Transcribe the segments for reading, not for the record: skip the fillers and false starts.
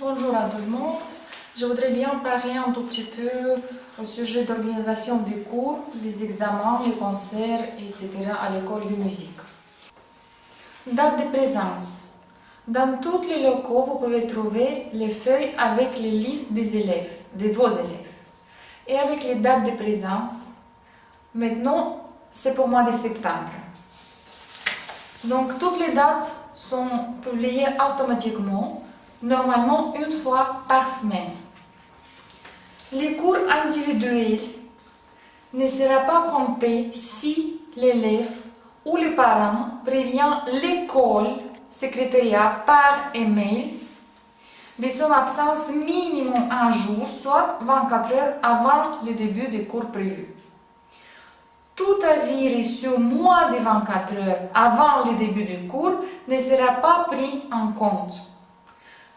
Bonjour à tout le monde. Je voudrais bien parler un tout petit peu au sujet d'organisation des cours, les examens, les concerts, etc. à l'école de musique. Date de présence. Dans tous les locaux, vous pouvez trouver les feuilles avec les listes des élèves, de vos élèves. Et avec les dates de présence, maintenant, c'est pour mois de septembre. Donc, toutes les dates sont publiées automatiquement, normalement une fois par semaine. Les cours individuels ne seront pas comptés si l'élève ou les parents prévient l'école, secrétariat par email de son absence minimum un jour, soit 24 heures avant le début des cours prévus. Tout avis reçu moins de 24 heures avant le début du cours ne sera pas pris en compte.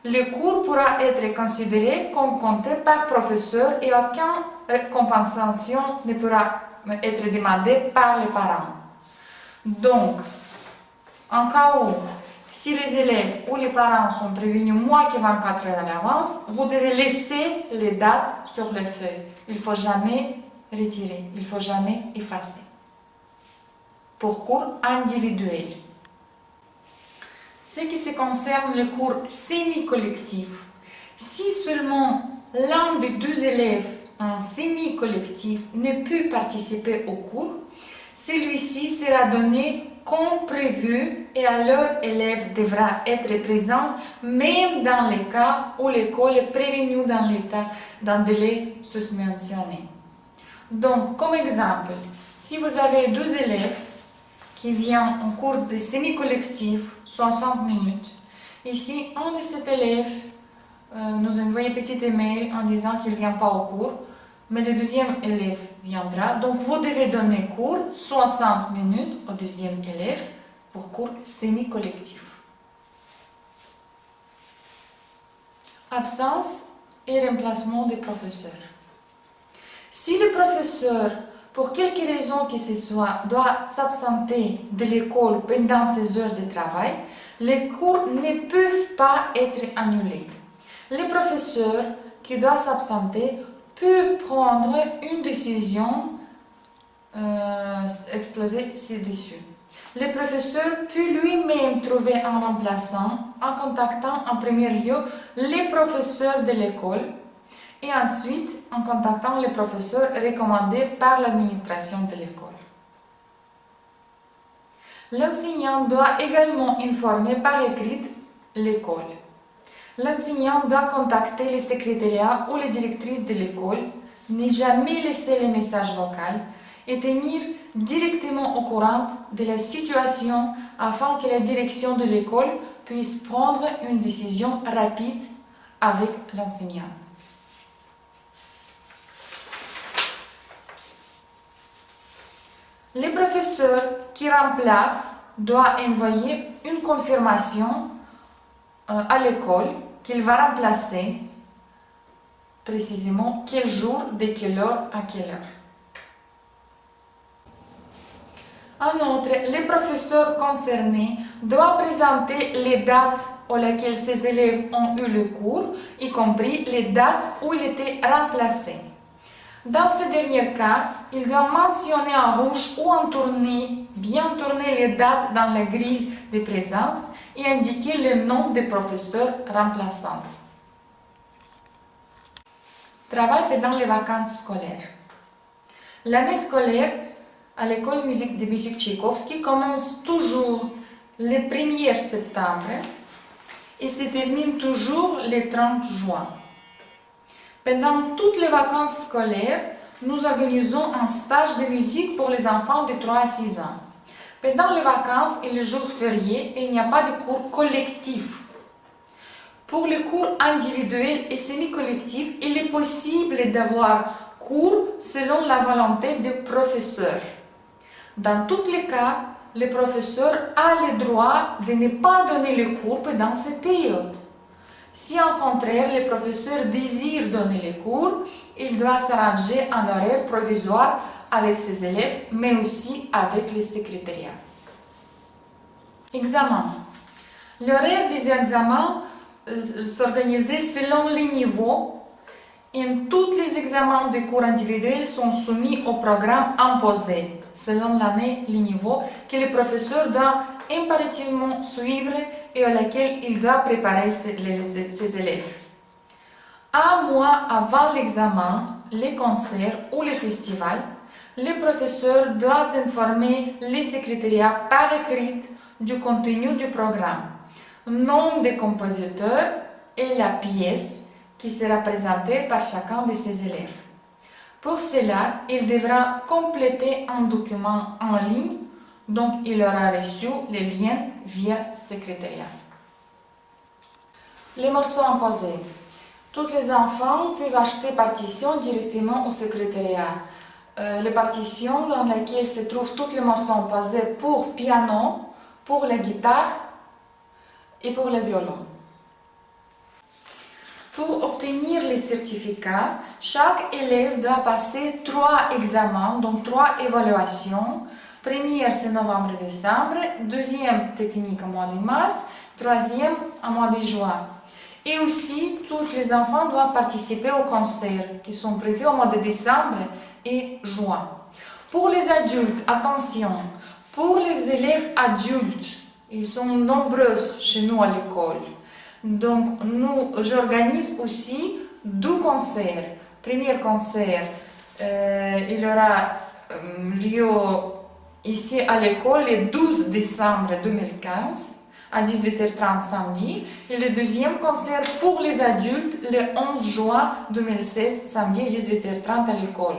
Le cours pourra être considéré comme compté par professeur et aucune compensation ne pourra être demandée par les parents. Donc, en cas où, si les élèves ou les parents sont prévenus moins que 24 heures à l'avance, vous devez laisser les dates sur les feuilles. Il ne faut jamais retirer, il ne faut jamais effacer. Pour cours individuels. Ce qui se concerne les cours semi-collectifs, si seulement l'un des deux élèves en semi-collectif ne peut participer au cours, celui-ci sera donné comme prévu et alors l'élève devra être présent même dans les cas où l'école est prévenue dans le délai susmentionné. Donc, comme exemple, si vous avez 12 élèves qui viennent en cours de semi-collectif, 60 minutes, ici, un de ces élèves nous envoie un petit email en disant qu'il ne vient pas au cours, mais le deuxième élève viendra. Donc, vous devez donner cours 60 minutes au deuxième élève pour cours semi-collectif. Absence et remplacement des professeurs. Si le professeur, pour quelque raison que ce soit, doit s'absenter de l'école pendant ses heures de travail, les cours ne peuvent pas être annulés. Le professeur qui doit s'absenter peut prendre une décision exposée ci-dessus. Le professeur peut lui-même trouver un remplaçant en contactant en premier lieu les professeurs de l'école et ensuite en contactant les professeurs recommandés par l'administration de l'école. L'enseignant doit également informer par écrit l'école. L'enseignant doit contacter le secrétariat ou les directrices de l'école, ne jamais laisser les messages vocaux et tenir directement au courant de la situation afin que la direction de l'école puisse prendre une décision rapide avec l'enseignant. Le professeur qui remplace doit envoyer une confirmation à l'école qu'il va remplacer précisément quel jour, de quelle heure à quelle heure. En outre, le professeur concerné doit présenter les dates auxquelles ses élèves ont eu le cours, y compris les dates où il était remplacé. Dans ce dernier cas, il doit mentionner en rouge ou en bien tourner les dates dans la grille de présence et indiquer le nom des professeurs remplaçants. Travail pendant les vacances scolaires. L'année scolaire à l'école de musique Tchaïkovski commence toujours le 1er septembre et se termine toujours le 30 juin. Pendant toutes les vacances scolaires, nous organisons un stage de musique pour les enfants de 3 à 6 ans. Pendant les vacances et les jours fériés, il n'y a pas de cours collectifs. Pour les cours individuels et semi-collectifs, il est possible d'avoir cours selon la volonté du professeur. Dans tous les cas, le professeur a le droit de ne pas donner le cours pendant cette période. Si au contraire, le professeur désire donner les cours, il doit s'arranger un horaire provisoire avec ses élèves, mais aussi avec le secrétariat. Examen. L'horaire des examens s'organiser selon les niveaux et tous les examens des cours individuels sont soumis au programme imposé, selon l'année, les niveaux que le professeur doit impérativement suivre et auxquels il doit préparer ses élèves. Un mois avant l'examen, les concerts ou les festivals, les professeurs doivent informer les secrétariats par écrit du contenu du programme, nom des compositeurs et la pièce qui sera présentée par chacun de ses élèves. Pour cela, il devra compléter un document en ligne, donc il aura reçu les liens via secrétariat. Les morceaux imposés. Tous les enfants peuvent acheter partitions directement au secrétariat. Les partitions dans lesquelles se trouvent tous les morceaux imposés pour piano, pour la guitare et pour le violon. Pour obtenir les certificats, chaque élève doit passer 3 examens, donc 3 évaluations. Première, c'est novembre-décembre, deuxième, technique au mois de mars, troisième, au mois de juin. Et aussi, tous les enfants doivent participer aux concerts qui sont prévus au mois de décembre et juin. Pour les adultes, attention, pour les élèves adultes, ils sont nombreux chez nous à l'école. Donc, j'organise aussi 2 concerts. Premier concert, il aura lieu ici à l'école le 12 décembre 2015 à 18h30 samedi. Et le deuxième concert pour les adultes le 11 juin 2016 samedi à 18h30 à l'école.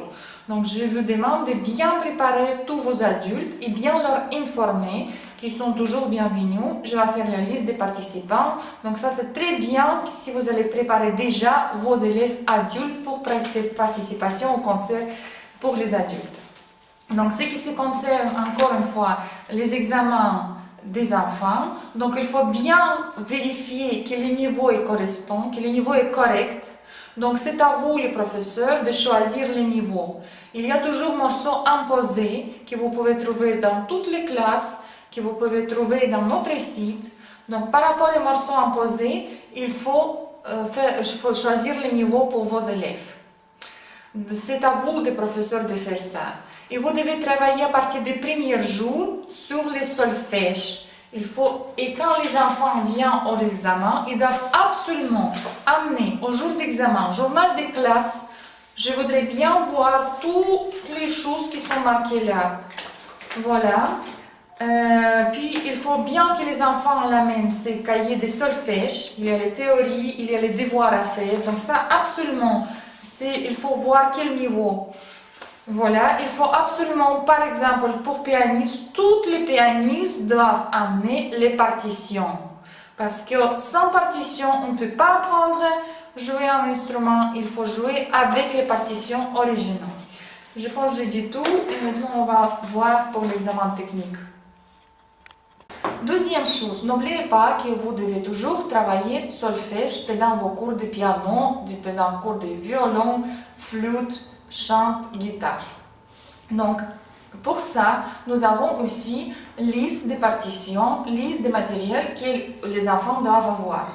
Donc, je vous demande de bien préparer tous vos adultes et bien leur informer qu'ils sont toujours bienvenus. Je vais faire la liste des participants. Donc, ça, c'est très bien si vous allez préparer déjà vos élèves adultes pour participation au concert pour les adultes. Donc, ce qui se concerne, encore une fois, les examens des enfants. Donc, il faut bien vérifier que le niveau correspond, que le niveau est correct. Donc, c'est à vous, les professeurs, de choisir les niveaux. Il y a toujours morceaux imposés que vous pouvez trouver dans toutes les classes, que vous pouvez trouver dans notre site. Donc, par rapport aux morceaux imposés, il faut choisir les niveaux pour vos élèves. C'est à vous, les professeurs, de faire ça. Et vous devez travailler à partir des premiers jours sur les solfèges. Et quand les enfants viennent aux examens, ils doivent absolument amener au jour d'examen, journal de classe. Je voudrais bien voir toutes les choses qui sont marquées là. Voilà. Puis il faut bien que les enfants l'amènent ces cahiers de solfège. Il y a les théories, il y a les devoirs à faire. Donc ça, absolument, il faut voir quel niveau. Voilà, il faut absolument, par exemple, pour pianistes, tous les pianistes doivent amener les partitions. Parce que sans partition, on ne peut pas apprendre à jouer un instrument, il faut jouer avec les partitions originaux. Je pense que j'ai dit tout et maintenant on va voir pour l'examen technique. Deuxième chose, n'oubliez pas que vous devez toujours travailler solfège pendant vos cours de piano, pendant vos cours de violon, flûte, chant, guitare. Donc, pour ça, nous avons aussi liste des partitions, liste des matériels que les enfants doivent avoir.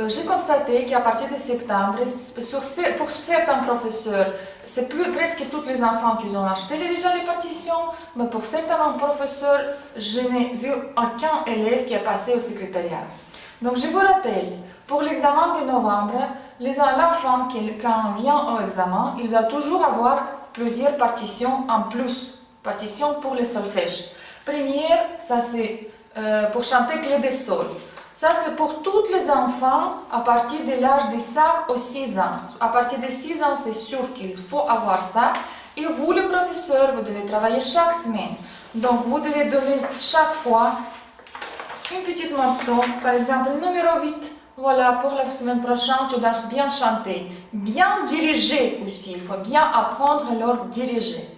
J'ai constaté qu'à partir de septembre, pour certains professeurs, c'est presque tous les enfants qui ont acheté déjà les partitions, mais pour certains professeurs, je n'ai vu aucun élève qui a passé au secrétariat. Donc, je vous rappelle, pour l'examen de novembre, l'enfant, quand il vient au examen, il doit toujours avoir plusieurs partitions en plus, partitions pour le solfège. Première, ça c'est pour chanter clé de sol. Ça c'est pour tous les enfants à partir de l'âge de 5 ou 6 ans. À partir de 6 ans, c'est sûr qu'il faut avoir ça. Et vous, les professeurs, vous devez travailler chaque semaine. Donc, vous devez donner chaque fois une petite morceau. Par exemple, numéro 8. Voilà, pour la semaine prochaine, tu dois bien chanter. Bien diriger aussi. Il faut bien apprendre à leur diriger.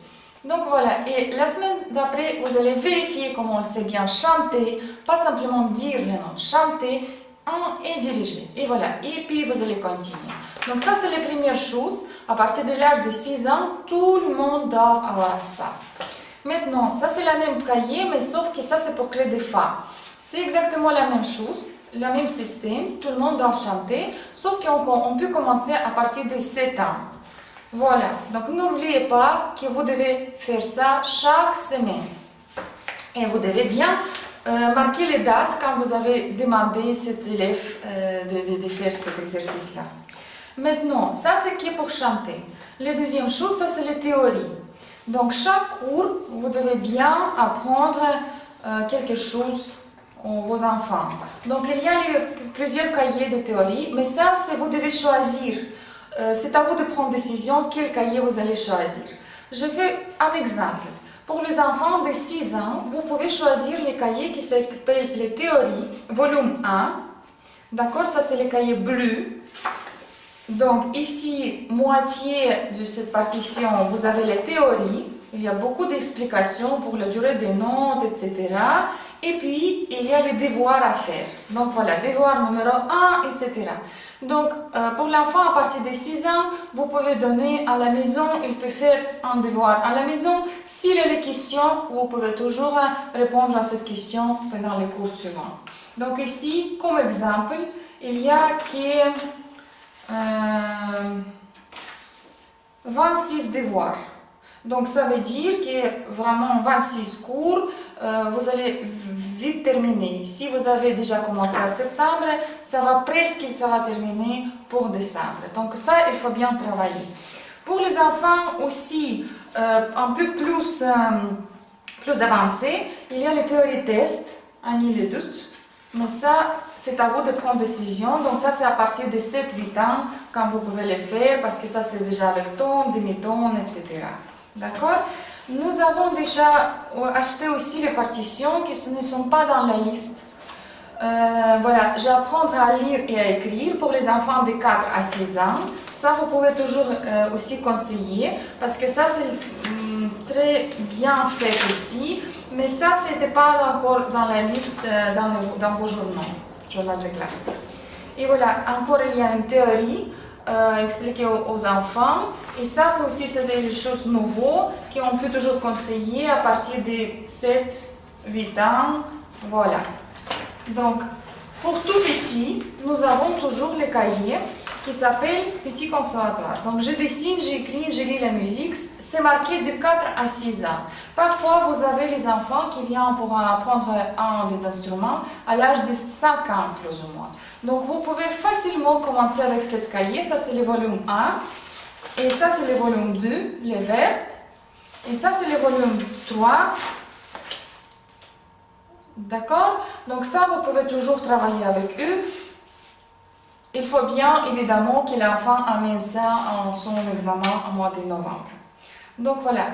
Donc voilà, et la semaine d'après, vous allez vérifier comment on sait bien chanter. Pas simplement dire les notes. Chanter et diriger. Et voilà, et puis vous allez continuer. Donc ça, c'est les premières choses. À partir de l'âge de 6 ans, tout le monde doit avoir ça. Maintenant, ça c'est la même cahier, mais sauf que ça c'est pour clé de fa. C'est exactement la même chose, le même système, tout le monde doit chanter, sauf qu'on peut commencer à partir de 7 ans. Voilà, donc n'oubliez pas que vous devez faire ça chaque semaine. Et vous devez bien marquer les dates quand vous avez demandé à cet élève de faire cet exercice-là. Maintenant, ça c'est qui est pour chanter. La deuxième chose, ça c'est la théorie. Donc chaque cours, vous devez bien apprendre quelque chose vos enfants. Donc il y a plusieurs cahiers de théorie, mais ça, c'est vous devez choisir. C'est à vous de prendre décision quel cahier vous allez choisir. Je fais un exemple. Pour les enfants de 6 ans, vous pouvez choisir les cahiers qui s'appellent les théories, volume 1. D'accord, ça c'est le cahier bleu. Donc ici, moitié de cette partition, vous avez les théories. Il y a beaucoup d'explications pour la durée des notes, etc. Et puis, il y a les devoirs à faire. Donc voilà, devoir numéro 1, etc. Donc, pour l'enfant à partir de 6 ans, vous pouvez donner à la maison, il peut faire un devoir à la maison. S'il y a des questions, vous pouvez toujours répondre à cette question pendant les cours suivants. Donc ici, comme exemple, il y a qui 26 devoirs. Donc ça veut dire que vraiment 26 cours, vous allez vite terminer. Si vous avez déjà commencé en septembre, ça va presque terminer pour décembre. Donc ça, il faut bien travailler. Pour les enfants aussi, un peu plus avancés, il y a les théories tests, année les doutes. Mais ça, c'est à vous de prendre décision. Donc ça, c'est à partir de 7-8 ans quand vous pouvez les faire, parce que ça, c'est déjà avec ton, demi-ton, etc. D'accord? Nous avons déjà acheté aussi les partitions qui ne sont pas dans la liste. Voilà, j'apprends à lire et à écrire pour les enfants de 4 à 6 ans. Ça, vous pouvez toujours aussi conseiller, parce que ça, c'est très bien fait ici. Mais ça, ce n'était pas encore dans la liste, dans vos journaux de classe. Et voilà, encore il y a une théorie expliquée aux enfants. Et ça, c'est aussi des choses nouvelles qu'on peut toujours conseiller à partir de 7-8 ans. Voilà. Donc, pour tout petit, nous avons toujours les cahiers qui s'appellent Petit Conservatoire. Donc, je dessine, j'écris, je lis la musique. C'est marqué de 4 à 6 ans. Parfois, vous avez les enfants qui viennent pour apprendre un des instruments à l'âge de 5 ans, plus ou moins. Donc, vous pouvez facilement commencer avec ce cahier. Ça, c'est le volume 1. Et ça, c'est le volume 2, les vertes. Et ça, c'est le volume 3. D'accord? Donc, ça, vous pouvez toujours travailler avec eux. Il faut bien, évidemment, que l'enfant amène ça en son examen au mois de novembre. Donc, voilà.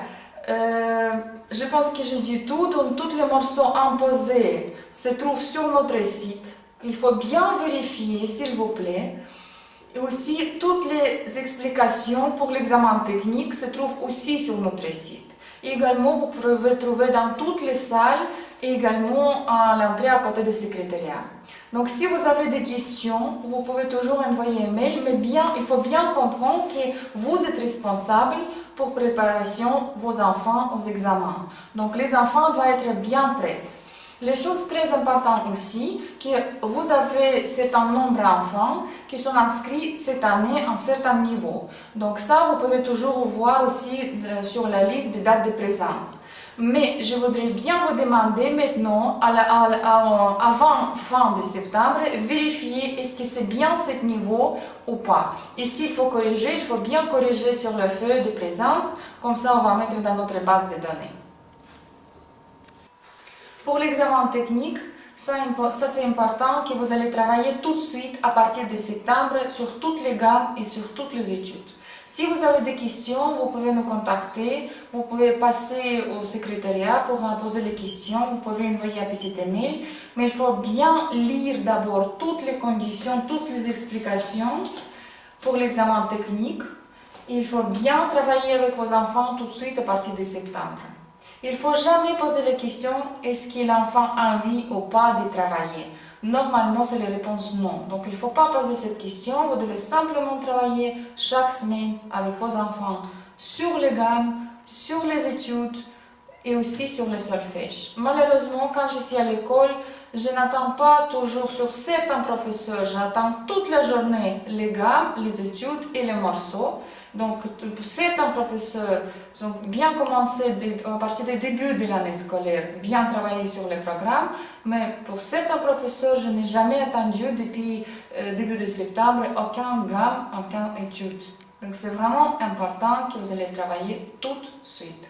Je pense que j'ai dit tout. Donc, tous les morceaux imposés se trouvent sur notre site. Il faut bien vérifier, s'il vous plaît. Et aussi, toutes les explications pour l'examen technique se trouvent aussi sur notre site. Et également, vous pouvez trouver dans toutes les salles et également à l'entrée à côté du secrétariat. Donc, si vous avez des questions, vous pouvez toujours envoyer un mail, mais il faut bien comprendre que vous êtes responsable pour préparation vos enfants aux examens. Donc, les enfants doivent être bien prêts. Les choses très importantes aussi, que vous avez un certain nombre d'enfants qui sont inscrits cette année à un certain niveau. Donc ça, vous pouvez toujours voir aussi sur la liste des dates de présence. Mais je voudrais bien vous demander maintenant, avant fin de septembre, vérifier est-ce que c'est bien ce niveau ou pas. Et s'il faut corriger, il faut bien corriger sur le feuille de présence, comme ça on va mettre dans notre base de données. Pour l'examen technique, ça c'est important que vous allez travailler tout de suite à partir de septembre sur toutes les gammes et sur toutes les études. Si vous avez des questions, vous pouvez nous contacter, vous pouvez passer au secrétariat pour poser les questions, vous pouvez envoyer un petit email, mais il faut bien lire d'abord toutes les conditions, toutes les explications pour l'examen technique. Il faut bien travailler avec vos enfants tout de suite à partir de septembre. Il ne faut jamais poser la question est-ce que l'enfant a envie ou pas de travailler. Normalement, c'est la réponse non. Donc, il ne faut pas poser cette question. Vous devez simplement travailler chaque semaine avec vos enfants sur les gammes, sur les études et aussi sur le solfège. Malheureusement, quand je suis à l'école, je n'attends pas toujours sur certains professeurs, j'attends toute la journée les gammes, les études et les morceaux. Donc, certains professeurs ont bien commencé à partir du début de l'année scolaire, bien travaillé sur le programme, mais pour certains professeurs, je n'ai jamais attendu depuis début de septembre aucun gamme, aucune étude. Donc, c'est vraiment important que vous allez travailler tout de suite.